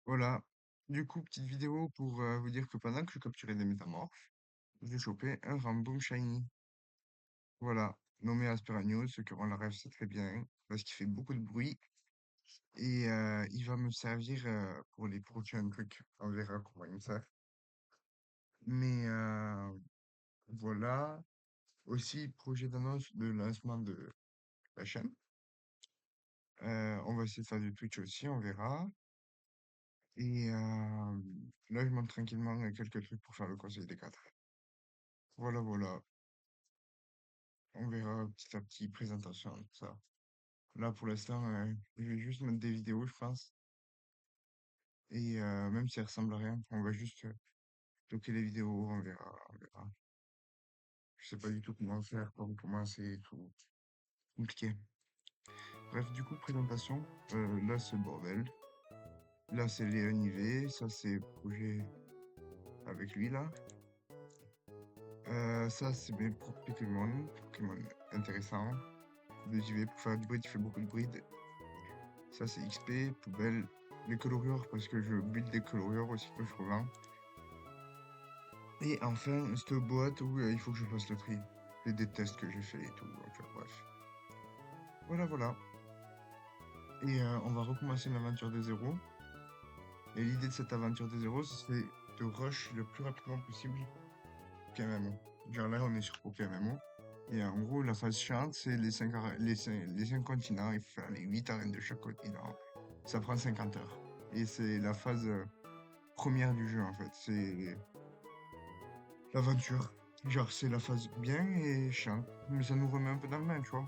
Voilà. Du coup, petite vidéo pour vous dire que pendant que je capturais des métamorphes, j'ai chopé un Ramboom Shiny. Voilà. Nommé Asperanios, ceux qui auront la rêve, c'est très bien, parce qu'il fait beaucoup de bruit. Et il va me servir pour les prochains trucs. On verra comment il me sert. Mais voilà. Aussi, projet d'annonce de lancement de la chaîne. On va essayer de faire du Twitch aussi, on verra. Et là, je monte tranquillement quelques trucs pour faire le conseil des quatre. Voilà, voilà. On verra petit à petit, présentation, tout ça. Là, pour l'instant, je vais juste mettre des vidéos, je pense. Et même si elles ressemblent à rien, on va juste bloquer les vidéos, on verra, on verra. Je sais pas du tout comment faire, comment commencer et tout. Compliqué. Bref, du coup, présentation. Là, c'est le bordel. Là, c'est Léon IV. Ça, c'est projet avec lui, là. Ça, c'est mes propres Pokémon. Pokémon intéressant. De JV pour faire du bruit, il fait beaucoup de bruit. Ça, c'est XP, poubelle. Les colorieurs, parce que je build des colorieurs aussi que je revends. Et enfin, cette boîte où il faut que je fasse le tri. Et des tests que j'ai fait et tout. Enfin, bref. Voilà, voilà. Et on va recommencer l'aventure de zéro. Et l'idée de cette aventure de zéro, c'est de rush le plus rapidement possible PMMO. Genre là, on est sur PMMO. Et en gros, la phase chiante, c'est les cinq continents. Il faut faire les 8 arènes de chaque continent. Ça prend 50 heures. Et c'est la phase première du jeu, en fait. C'est l'aventure. Genre, c'est la phase bien et chiant. Mais ça nous remet un peu dans le bain, tu vois.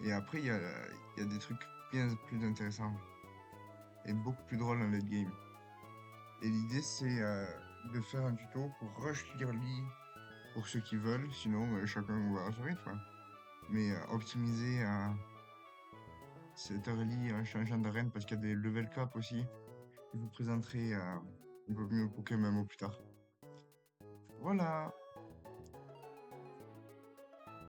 Et après, il y a des trucs bien plus intéressants et beaucoup plus drôles dans le game. Et l'idée, c'est de faire un tuto pour rush Yearly pour ceux qui veulent. Sinon, chacun va à son rythme, hein. Mais optimiser cette early en changeant d'arène parce qu'il y a des level cap aussi. Je vous présenterai un peu mieux Pokémon plus tard. Voilà!